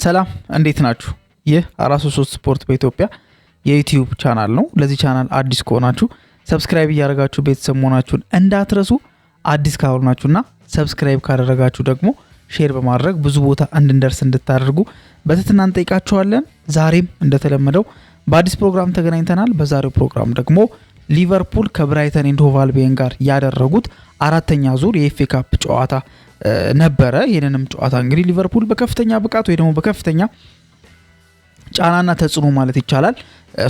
ሰላም እንዴት ናችሁ? ይህ 433 ስፖርት በኢትዮጵያ የዩቲዩብ ቻናል ነው። ለዚህ ቻናል አዲስ ከሆናችሁ ሰብስክራይብ እያደረጋችሁ ቤተሰብ መሆናችሁን እንዳትረሱ። አዲስ ካልሆናችሁና ሰብስክራይብ ካደረጋችሁ ደግሞ ሼር በማድረግ ብዙ ቦታ እንድንደርስ እንድታደርጉ በትህትና እንጠይቃችኋለን። ዛሬም እንደተለመደው በአዲስ ፕሮግራም ተገናኝተናል። በዛሬው ፕሮግራም ደግሞ ሊቨርፑል ከብራይተን ኤንድ ሆቭ አልቢዮን ጋር ያደረጉት አራተኛ ዙር የኤፍኤ ካፕ ጨዋታ ነበረ። ይህንንም ጨዋታ እንግዲህ ሊቨርፑል በከፍተኛ ብቃት ወይ ደግሞ በከፍተኛ ጫናና ተጽዕኖ ማለት ይቻላል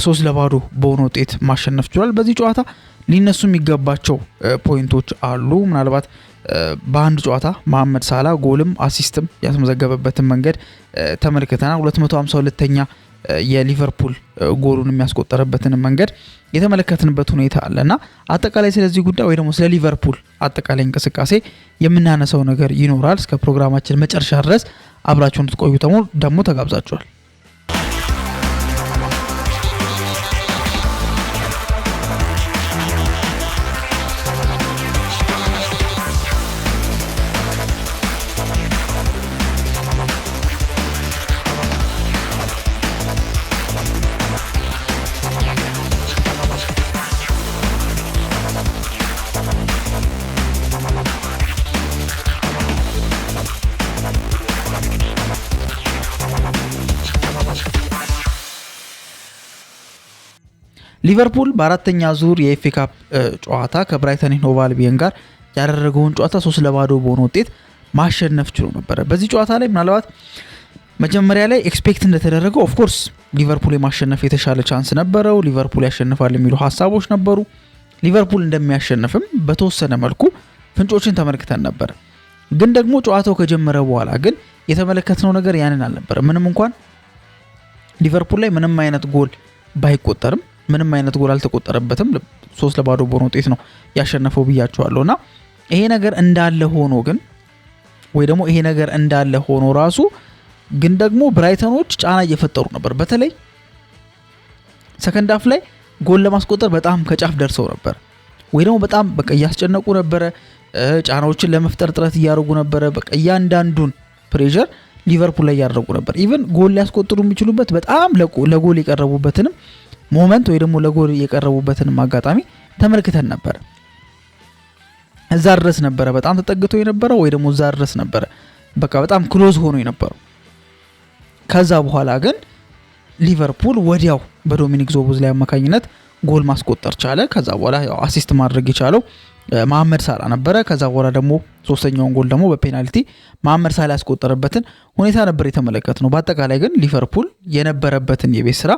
3-0 በሆነ ውጤት ማሸነፍ ችሏል። በዚህ ጨዋታ ሊነሱ የሚገባቸው ፖይንቶች አሉ። ምናልባት በአንድ ጨዋታ መሐመድ ሳላ ጎልም አሲስትም ያስመዘገበበትን መንገድ ተመልክተናል። 252ኛ የሊቨርፑል ጎሉን የሚያስቆጠረበትን መንገድ የተመለከትንበት ሁኔታ አለና አጠቃላይ ስለዚህ ጉዳይ ወይ ደግሞ ስለ ሊቨርፑል አጠቃላይ እንቅስቃሴ የምናነሳው ነገር ይኖራል። እስከ ፕሮግራማችን መጨረሻ ድረስ አብራችሁን እንድትቆዩ ደግሞ ተጋብዛችኋል። ሊቨርፑል በአራተኛ ዙር የኤፍኤ ካፕ ጨዋታ ከብራይተን ኤንድ ሆቭ አልቢዮን ጋር ያደረገውን ጨዋታ 3-0 በሆነ ውጤት ማሸነፍ ችሎ ነበር። በዚህ ጨዋታ ላይ ምናልባት መጀመሪያ ላይ ኤክስፔክት እንደተደረገው ኦፍ ኮርስ ሊቨርፑል የማሸነፍ የተሻለ ቻንስ ነበረው። ሊቨርፑል ያሸንፋል የሚሉ ሀሳቦች ነበሩ። ሊቨርፑል እንደሚያሸንፍም በተወሰነ መልኩ ፍንጮችን ተመልክተን ነበር። ግን ደግሞ ጨዋታው ከጀመረ በኋላ ግን የተመለከትነው ነገር ያንን አልነበረ። ምንም እንኳን ሊቨርፑል ላይ ምንም አይነት ጎል ባይቆጠርም ምንም አይነት ጎል አልተቆጠረበትም። 3-0 በሆነ ውጤት ነው ያሸነፈው ብያቸዋለሁና ይሄ ነገር እንዳለ ሆኖ ግን ወይ ደግሞ ይሄ ነገር እንዳለ ሆኖ ራሱ ግን ደግሞ ብራይተኖች ጫና እየፈጠሩ ነበር። በተለይ ሰከንድ ሃፍ ላይ ጎል ለማስቆጠር በጣም ከጫፍ ደርሰው ነበር ወይ ደግሞ በጣም በቃ እያስጨነቁ ነበረ። ጫናዎችን ለመፍጠር ጥረት እያደረጉ ነበረ። በቃ እያንዳንዱን ፕሬሸር ሊቨርፑል ላይ ያደረጉ ነበር። ኢቭን ጎል ሊያስቆጥሩ የሚችሉበት በጣም ለጎል የቀረቡበትንም ሞመንት ወይ ደግሞ ለጎል የቀረቡበትንም አጋጣሚ ተመልክተን ነበር። እዛ ድረስ ነበረ በጣም ተጠግቶ የነበረው ወይ ደግሞ እዛ ድረስ ነበረ በቃ በጣም ክሎዝ ሆኖ የነበረው። ከዛ በኋላ ግን ሊቨርፑል ወዲያው በዶሚኒክ ዞቦዝላይ አማካኝነት ጎል ማስቆጠር ቻለ። ከዛ በኋላ ያው አሲስት ማድረግ የቻለው መሐመድ ሳላ ነበረ። ከዛ በኋላ ደግሞ ሶስተኛውን ጎል ደግሞ በፔናልቲ መሐመድ ሳላ ያስቆጠረበትን ሁኔታ ነበር የተመለከትነው። በአጠቃላይ ግን ሊቨርፑል የነበረበትን የቤት ስራ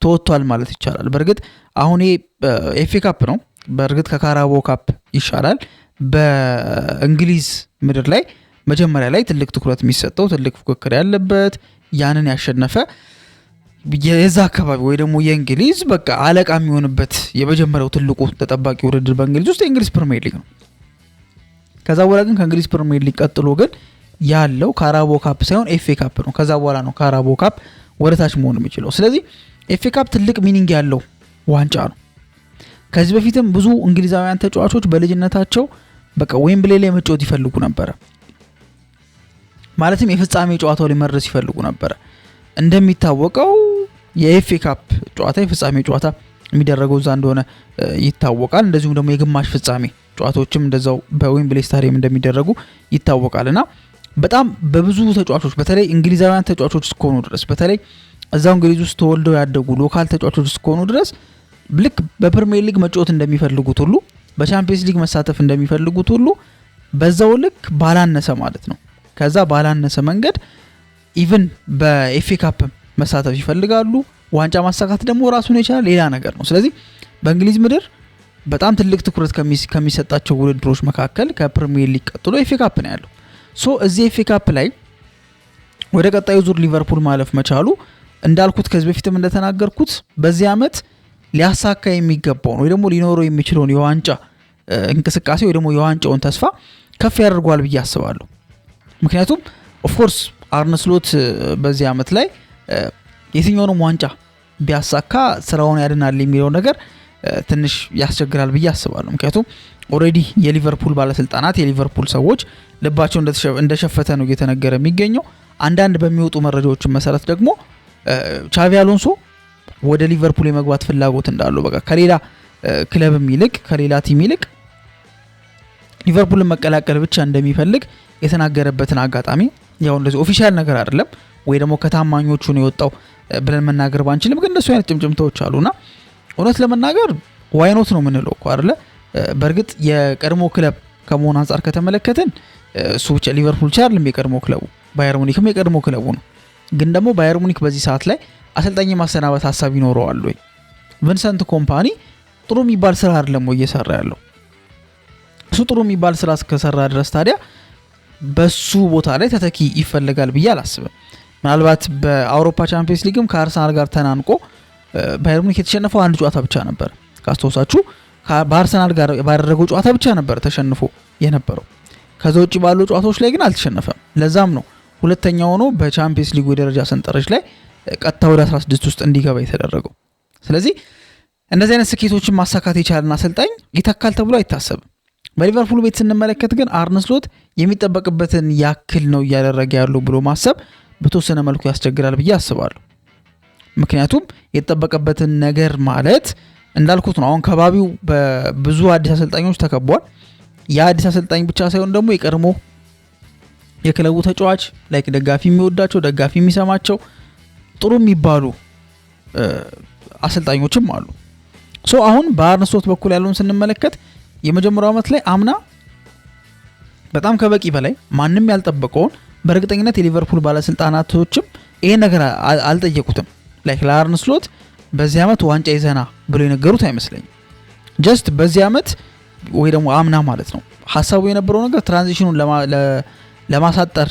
ተወጥቷል ማለት ይቻላል። በእርግጥ አሁን ኤፍኤ ካፕ ነው። በእርግጥ ከካራቦ ካፕ ይሻላል። በእንግሊዝ ምድር ላይ መጀመሪያ ላይ ትልቅ ትኩረት የሚሰጠው ትልቅ ፉክክር ያለበት ያንን ያሸነፈ የዛ አካባቢ ወይ ደግሞ የእንግሊዝ በቃ አለቃ የሚሆንበት የመጀመሪያው ትልቁ ተጠባቂ ውድድር በእንግሊዝ ውስጥ የእንግሊዝ ፕሪሚየር ሊግ ነው። ከዛ በኋላ ግን ከእንግሊዝ ፕሪሚየር ሊግ ቀጥሎ ግን ያለው ካራቦ ካፕ ሳይሆን ኤፍኤ ካፕ ነው። ከዛ በኋላ ነው ካራቦ ካፕ ወደታች መሆን የሚችለው። ስለዚህ ኤፍኤ ካፕ ትልቅ ሚኒንግ ያለው ዋንጫ ነው። ከዚህ በፊትም ብዙ እንግሊዛውያን ተጫዋቾች በልጅነታቸው በቃ ዌምብሌ ላይ መጫወት ይፈልጉ ነበረ። ማለትም የፍጻሜ ጨዋታው ላይ መድረስ ይፈልጉ ነበረ። እንደሚታወቀው የኤፍኤ ካፕ ጨዋታ የፍጻሜ ጨዋታ የሚደረገው እዛ እንደሆነ ይታወቃል። እንደዚሁም ደግሞ የግማሽ ፍጻሜ ጨዋታዎችም እንደዛው በዌምብሌ ስታዲየም እንደሚደረጉ ይታወቃልና በጣም በብዙ ተጫዋቾች በተለይ እንግሊዛውያን ተጫዋቾች እስከሆኑ ድረስ በተለይ እዛው እንግሊዝ ውስጥ ተወልደው ያደጉ ሎካል ተጫዋቾች እስከሆኑ ድረስ ልክ በፕሪሚየር ሊግ መጫወት እንደሚፈልጉት ሁሉ በቻምፒየንስ ሊግ መሳተፍ እንደሚፈልጉት ሁሉ በዛው ልክ ባላነሰ ማለት ነው ከዛ ባላነሰ መንገድ ኢቭን በኤፍኤ ካፕ መሳተፍ ይፈልጋሉ። ዋንጫ ማሳካት ደግሞ ራሱን የቻለ ሌላ ነገር ነው። ስለዚህ በእንግሊዝ ምድር በጣም ትልቅ ትኩረት ከሚሰጣቸው ውድድሮች መካከል ከፕሪሚየር ሊግ ቀጥሎ ኤፍኤ ካፕ ነው ያለው። ሶ እዚህ ኤፍኤ ካፕ ላይ ወደ ቀጣዩ ዙር ሊቨርፑል ማለፍ መቻሉ እንዳልኩት ከዚህ በፊትም እንደተናገርኩት በዚህ ዓመት ሊያሳካ የሚገባውን ወይ ደግሞ ሊኖረው የሚችለውን የዋንጫ እንቅስቃሴ ወይ ደግሞ የዋንጫውን ተስፋ ከፍ ያደርጓል ብዬ አስባለሁ። ምክንያቱም ኦፍ ኮርስ አርነ ስሎት በዚህ ዓመት ላይ የትኛውንም ዋንጫ ቢያሳካ ስራውን ያድናል የሚለው ነገር ትንሽ ያስቸግራል ብዬ አስባለሁ። ምክንያቱም ኦሬዲ የሊቨርፑል ባለስልጣናት የሊቨርፑል ሰዎች ልባቸው እንደሸፈተ ነው እየተነገረ የሚገኘው። አንዳንድ በሚወጡ መረጃዎች መሰረት ደግሞ ቻቪ አሎንሶ ወደ ሊቨርፑል የመግባት ፍላጎት እንዳለው በቃ ከሌላ ክለብም ይልቅ ከሌላ ቲም ይልቅ ሊቨርፑልን መቀላቀል ብቻ እንደሚፈልግ የተናገረበትን አጋጣሚ ያው እንደዚህ ኦፊሻል ነገር አይደለም ወይ ደግሞ ከታማኞቹ ነው የወጣው ብለን መናገር ባንችልም ግን እንደሱ አይነት ጭምጭምታዎች አሉና እውነት ለመናገር ዋይኖት ነው ምንለው እኮ አይደለ። በእርግጥ የቀድሞ ክለብ ከመሆን አንፃር ከተመለከትን እሱ ብቻ ሊቨርፑል አይደለም የቀድሞ ክለቡ፣ ባየር ሙኒክም የቀድሞ ክለቡ ነው። ግን ደግሞ ባየር ሙኒክ በዚህ ሰዓት ላይ አሰልጣኝ ማሰናበት ሐሳብ ይኖረዋል ወይ? ቪንሰንት ኮምፓኒ ጥሩ የሚባል ስራ አይደለም ወይ እየሰራ ያለው? እሱ ጥሩ የሚባል ስራ እስከሰራ ድረስ ታዲያ በሱ ቦታ ላይ ተተኪ ይፈልጋል ብዬ አላስብም። ምናልባት በአውሮፓ ቻምፒየንስ ሊግም ከአርሰናል ጋር ተናንቆ ባየር ሙኒክ የተሸነፈው አንድ ጨዋታ ብቻ ነበር። ካስተውሳችሁ በአርሰናል ጋር ባደረገው ጨዋታ ብቻ ነበር ተሸንፎ የነበረው። ከዛ ውጪ ባሉ ጨዋታዎች ላይ ግን አልተሸነፈም። ለዛም ነው ሁለተኛ ሆኖ በቻምፒየንስ ሊግ ደረጃ ሰንጠረዥ ላይ ቀጥታ ወደ 16 ውስጥ እንዲገባ የተደረገው። ስለዚህ እንደዚህ አይነት ስኬቶችን ማሳካት የቻለና አሰልጣኝ ይተካል ተብሎ አይታሰብም። በሊቨርፑል ቤት ስንመለከት ግን አርነ ስሎት የሚጠበቅበትን ያክል ነው እያደረገ ያለው ብሎ ማሰብ በተወሰነ መልኩ ያስቸግራል ብዬ አስባለሁ። ምክንያቱም የተጠበቀበትን ነገር ማለት እንዳልኩት ነው። አሁን ከባቢው በብዙ አዲስ አሰልጣኞች ተከቧል። የአዲስ አሰልጣኝ ብቻ ሳይሆን ደግሞ የቀድሞ የክለቡ ተጫዋች ላይክ ደጋፊ የሚወዳቸው ደጋፊ የሚሰማቸው ጥሩ የሚባሉ አሰልጣኞችም አሉ። ሶ አሁን በአርነ ስሎት በኩል ያለውን ስንመለከት የመጀመሪያው ዓመት ላይ አምና በጣም ከበቂ በላይ ማንም ያልጠበቀውን በእርግጠኝነት የሊቨርፑል ባለስልጣናቶችም ይሄ ነገር አልጠየቁትም። ላይክ ለአርነ ስሎት በዚህ ዓመት ዋንጫ ይዘና ብሎ የነገሩት አይመስለኝም። ጀስት በዚህ ዓመት ወይ ደግሞ አምና ማለት ነው ሐሳቡ የነበረው ነገር ትራንዚሽኑን ለማሳጠር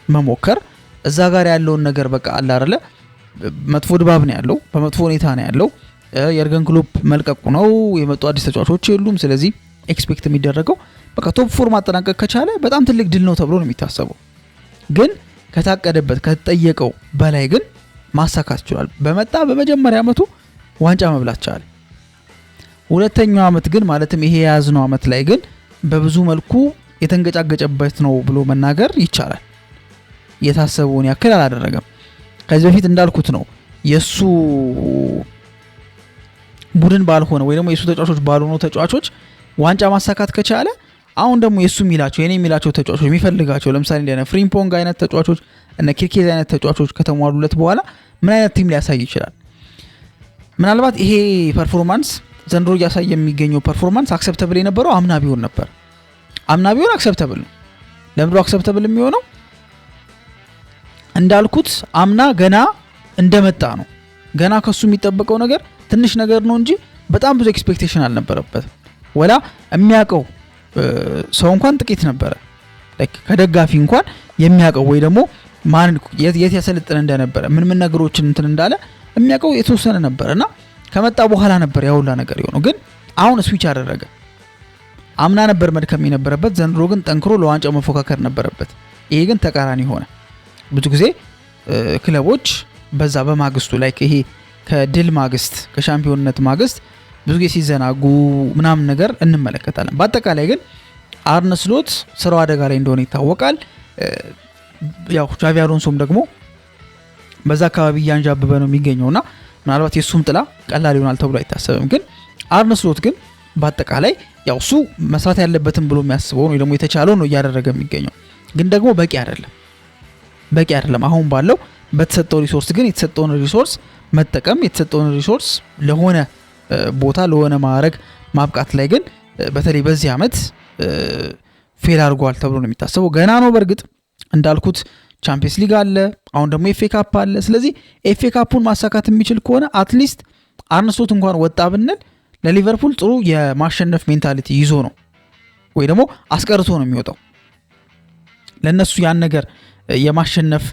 መሞከር፣ እዛ ጋር ያለውን ነገር በቃ አለ አይደለ መጥፎ ድባብ ነው ያለው፣ በመጥፎ ሁኔታ ነው ያለው። የርገን ክሎፕ መልቀቁ ነው፣ የመጡ አዲስ ተጫዋቾች የሉም። ስለዚህ ኤክስፔክት የሚደረገው በቃ ቶፕ ፎር ማጠናቀቅ ከቻለ በጣም ትልቅ ድል ነው ተብሎ ነው የሚታሰበው። ግን ከታቀደበት ከተጠየቀው በላይ ግን ማሳካት ይችላል። በመጣ በመጀመሪያ ዓመቱ ዋንጫ መብላት ቻለ። ሁለተኛው ዓመት ግን ማለትም ይሄ የያዝነው ዓመት ላይ ግን በብዙ መልኩ የተንገጫገጨበት ነው ብሎ መናገር ይቻላል። የታሰበውን ያክል አላደረገም። ከዚህ በፊት እንዳልኩት ነው የሱ ቡድን ባልሆነ ወይ ደግሞ የሱ ተጫዋቾች ባልሆኑ ተጫዋቾች ዋንጫ ማሳካት ከቻለ አሁን ደግሞ የሱ የሚላቸው የኔ የሚላቸው ተጫዋቾች የሚፈልጋቸው ለምሳሌ እንደነ ፍሪምፖንግ አይነት ተጫዋቾች እና ኪርኬዝ አይነት ተጫዋቾች ከተሟሉለት በኋላ ምን አይነት ቲም ሊያሳይ ይችላል? ምናልባት ይሄ ፐርፎርማንስ ዘንድሮ እያሳየ የሚገኘው ፐርፎርማንስ አክሰፕተብል የነበረው አምና ቢሆን ነበር። አምና ቢሆን አክሰፕተብል ነው። ለምንድነው አክሰፕተብል የሚሆነው? እንዳልኩት አምና ገና እንደመጣ ነው። ገና ከሱ የሚጠበቀው ነገር ትንሽ ነገር ነው እንጂ በጣም ብዙ ኤክስፔክቴሽን አልነበረበትም። ወላ የሚያውቀው ሰው እንኳን ጥቂት ነበረ። ላይክ ከደጋፊ እንኳን የሚያውቀው ወይ ደግሞ ማን የት ያሰለጥን እንደነበረ ምን ነገሮችን እንትን እንዳለ የሚያውቀው የተወሰነ ነበርና ከመጣ በኋላ ነበር ያውላ ነገር የሆነው። ግን አሁን ስዊች አደረገ። አምና ነበር መድከም የነበረበት፣ ዘንድሮ ግን ጠንክሮ ለዋንጫው መፎካከር ነበረበት። ይሄ ግን ተቃራኒ ሆነ። ብዙ ጊዜ ክለቦች በዛ በማግስቱ ላይክ ይሄ ከድል ማግስት ከሻምፒዮንነት ማግስት ብዙ ጊዜ ሲዘናጉ ምናምን ነገር እንመለከታለን። በአጠቃላይ ግን አርነ ስሎት ስራው አደጋ ላይ እንደሆነ ይታወቃል። ያው ቻቪ አሎንሶም ደግሞ በዛ አካባቢ እያንዣበበ ነው የሚገኘውና ምናልባት የሱም ጥላ ቀላል ይሆናል ተብሎ አይታሰብም። ግን አርነ ስሎት ግን በአጠቃላይ ያው እሱ መስራት ያለበትን ብሎ የሚያስበው ነው ደግሞ የተቻለው ነው እያደረገ የሚገኘው። ግን ደግሞ በቂ አይደለም። አሁን ባለው በተሰጠው ሪሶርስ ግን የተሰጠውን ሪሶርስ መጠቀም የተሰጠውን ሪሶርስ ለሆነ ቦታ ለሆነ ማዕረግ ማብቃት ላይ ግን በተለይ በዚህ ዓመት ፌል አድርጓል ተብሎ ነው የሚታሰበው። ገና ነው በእርግጥ እንዳልኩት ቻምፒየንስ ሊግ አለ፣ አሁን ደግሞ ኤፍኤ ካፕ አለ። ስለዚህ ኤፍኤ ካፑን ማሳካት የሚችል ከሆነ አትሊስት አርነ ስሎት እንኳን ወጣ ብንል ለሊቨርፑል ጥሩ የማሸነፍ ሜንታሊቲ ይዞ ነው ወይ ደግሞ አስቀርቶ ነው የሚወጣው። ለነሱ ያን ነገር የማሸነፍ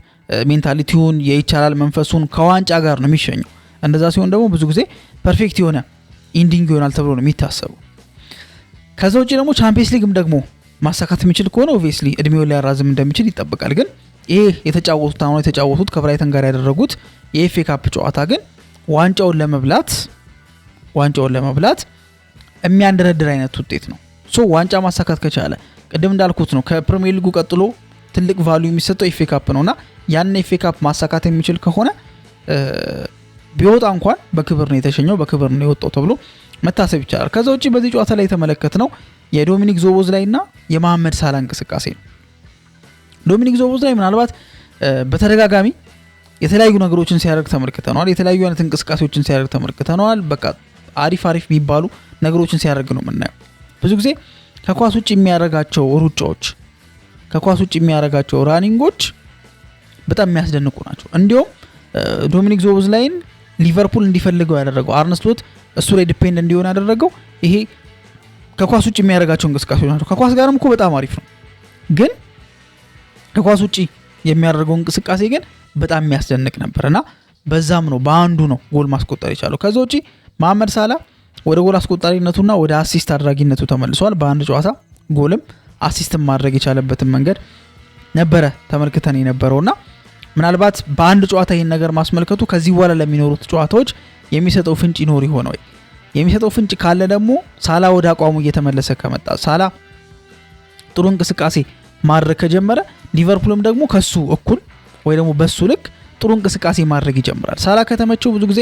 ሜንታሊቲውን የይቻላል መንፈሱን ከዋንጫ ጋር ነው የሚሸኘው። እንደዛ ሲሆን ደግሞ ብዙ ጊዜ ፐርፌክት የሆነ ኢንዲንግ ይሆናል ተብሎ ነው የሚታሰበው። ከዛ ውጪ ደግሞ ቻምፒየንስ ሊግም ደግሞ ማሳካት የሚችል ከሆነ ኦብቪየስሊ እድሜውን ሊያራዝም እንደሚችል ይጠበቃል። ግን ይሄ የተጫወቱት ከብራይተን ጋር ያደረጉት የኤፍኤ ካፕ ጨዋታ ግን ዋንጫውን ለመብላት ዋንጫውን ለመብላት የሚያንደረድር አይነት ውጤት ነው። ሶ ዋንጫ ማሳካት ከቻለ ቅድም እንዳልኩት ነው ከፕሪሚየር ሊጉ ቀጥሎ ትልቅ ቫልዩ የሚሰጠው ኤፍኤ ካፕ ነውና ያን ኤፍኤ ካፕ ማሳካት የሚችል ከሆነ ቢወጣ እንኳን በክብር ነው የተሸኘው በክብር ነው የወጣው ተብሎ መታሰብ ይቻላል። ከዛ ውጪ በዚህ ጨዋታ ላይ የተመለከትነው የዶሚኒክ ዞቦዝላይና የመሐመድ ሳላ እንቅስቃሴ ነው። ዶሚኒክ ዞቦዝላይ ምናልባት በተደጋጋሚ የተለያዩ ነገሮችን ሲያደርግ ተመልክተናል። የተለያዩ አይነት እንቅስቃሴዎችን ሲያደርግ ተመልክተናል። በቃ አሪፍ የሚባሉ ነገሮችን ሲያደርግ ነው የምናየው። ብዙ ጊዜ ከኳስ ውጭ የሚያደርጋቸው ሩጫዎች፣ ከኳስ ውጭ የሚያደርጋቸው ራኒንጎች በጣም የሚያስደንቁ ናቸው። እንዲሁም ዶሚኒክ ዞቦዝላይን ሊቨርፑል እንዲፈልገው ያደረገው አርነ ስሎት እሱ ላይ ዲፔንድ እንዲሆን ያደረገው ይሄ ከኳስ ውጭ የሚያደርጋቸው እንቅስቃሴዎች ናቸው። ከኳስ ጋርም እኮ በጣም አሪፍ ነው፣ ግን ከኳስ ውጭ የሚያደርገው እንቅስቃሴ ግን በጣም የሚያስደንቅ ነበርና በዛም ነው በአንዱ ነው ጎል ማስቆጠር የቻለው። ከዛ ውጪ መሐመድ ሳላ ወደ ጎል አስቆጣሪነቱና ወደ አሲስት አድራጊነቱ ተመልሷል። በአንድ ጨዋታ ጎልም አሲስትም ማድረግ የቻለበትን መንገድ ነበረ ተመልክተን የነበረውና ምናልባት በአንድ ጨዋታ ይሄን ነገር ማስመልከቱ ከዚህ በኋላ ለሚኖሩት ጨዋታዎች የሚሰጠው ፍንጭ ይኖር ይሆን ወይ? የሚሰጠው ፍንጭ ካለ ደግሞ ሳላ ወደ አቋሙ እየተመለሰ ከመጣ ሳላ ጥሩ እንቅስቃሴ ማድረግ ከጀመረ ሊቨርፑልም ደግሞ ከሱ እኩል ወይ ደግሞ በሱ ልክ ጥሩ እንቅስቃሴ ማድረግ ይጀምራል። ሳላ ከተመቸው ብዙ ጊዜ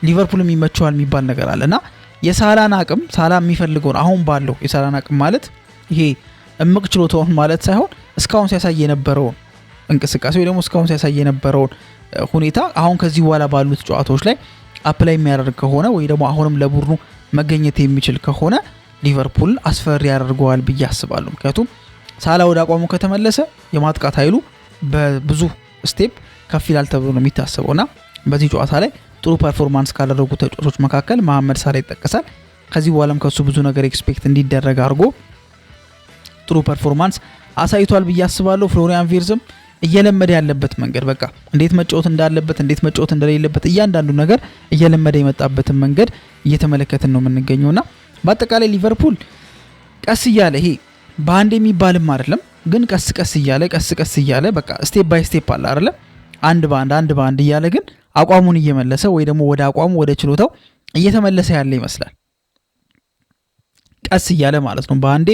ሊቨርፑልም ይመቸዋል የሚባል ነገር አለና የሳላን አቅም ሳላ የሚፈልገውን አሁን ባለው የሳላን አቅም ማለት ይሄ እምቅ ችሎታውን ማለት ሳይሆን እስካሁን ሲያሳይ የነበረውን እንቅስቃሴ ወይ ደግሞ እስካሁን ሲያሳይ የነበረውን ሁኔታ አሁን ከዚህ በኋላ ባሉት ጨዋታዎች ላይ አፕላይ የሚያደርግ ከሆነ ወይ ደግሞ አሁንም ለቡድኑ መገኘት የሚችል ከሆነ ሊቨርፑል አስፈሪ ያደርገዋል ብዬ አስባለሁ። ምክንያቱም ሳላ ወደ አቋሙ ከተመለሰ የማጥቃት ኃይሉ በብዙ ስቴፕ ከፍ ይላል ተብሎ ነው የሚታሰበውና በዚህ ጨዋታ ላይ ጥሩ ፐርፎርማንስ ካደረጉ ተጫዋቾች መካከል መሐመድ ሳላ ይጠቀሳል። ከዚህ በኋላም ከሱ ብዙ ነገር ኤክስፔክት እንዲደረግ አድርጎ ጥሩ ፐርፎርማንስ አሳይቷል ብዬ አስባለሁ። ፍሎሪያን ቪርዝም እየለመደ ያለበት መንገድ በቃ እንዴት መጫወት እንዳለበት እንዴት መጫወት እንደሌለበት እያንዳንዱ ነገር እየለመደ የመጣበትን መንገድ እየተመለከትን ነው የምንገኘውና በአጠቃላይ ሊቨርፑል ቀስ እያለ ይሄ በአንድ የሚባልም አይደለም ግን ቀስ እያለ በቃ ስቴፕ ባይ ስቴፕ አለ አይደለ አንድ በአንድ እያለ ግን አቋሙን እየመለሰ ወይ ደግሞ ወደ አቋሙ ወደ ችሎታው እየተመለሰ ያለ ይመስላል። ቀስ እያለ ማለት ነው። በአንዴ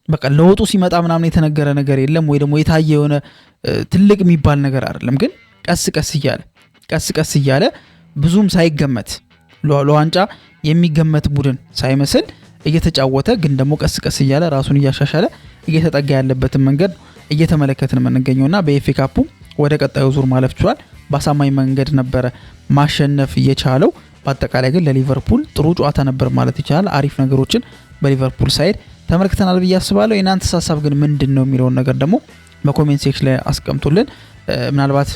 በቃ ለውጡ ሲመጣ ምናምን የተነገረ ነገር የለም ወይ ደግሞ የታየ የሆነ ትልቅ የሚባል ነገር አይደለም። ግን ቀስ እያለ ብዙም ሳይገመት ለዋንጫ የሚገመት ቡድን ሳይመስል እየተጫወተ ግን ደግሞ ቀስ እያለ ራሱን እያሻሻለ እየተጠጋ ያለበትን መንገድ እየተመለከትን የምንገኘውና በኤፍኤ ካፑ ወደ ቀጣዩ ዙር ማለፍ ችሏል። በአሳማኝ መንገድ ነበረ ማሸነፍ የቻለው። በአጠቃላይ ግን ለሊቨርፑል ጥሩ ጨዋታ ነበር ማለት ይቻላል። አሪፍ ነገሮችን በሊቨርፑል ሳይድ ተመልክተናል ብዬ አስባለሁ። የናንተ ሀሳብ ግን ምንድነው የሚለውን ነገር ደግሞ በኮሜንት ሴክሽን ላይ አስቀምጡልን። ምናልባት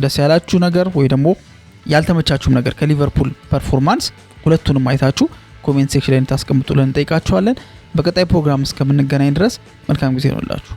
ደስ ያላችሁ ነገር ወይ ደግሞ ያልተመቻችሁም ነገር ከሊቨርፑል ፐርፎርማንስ ሁለቱንም አይታችሁ ኮሜንት ሴክሽን ላይ ታስቀምጡልን እንጠይቃችኋለን። በቀጣይ ፕሮግራም እስከምንገናኝ ድረስ መልካም ጊዜ ይሁንላችሁ።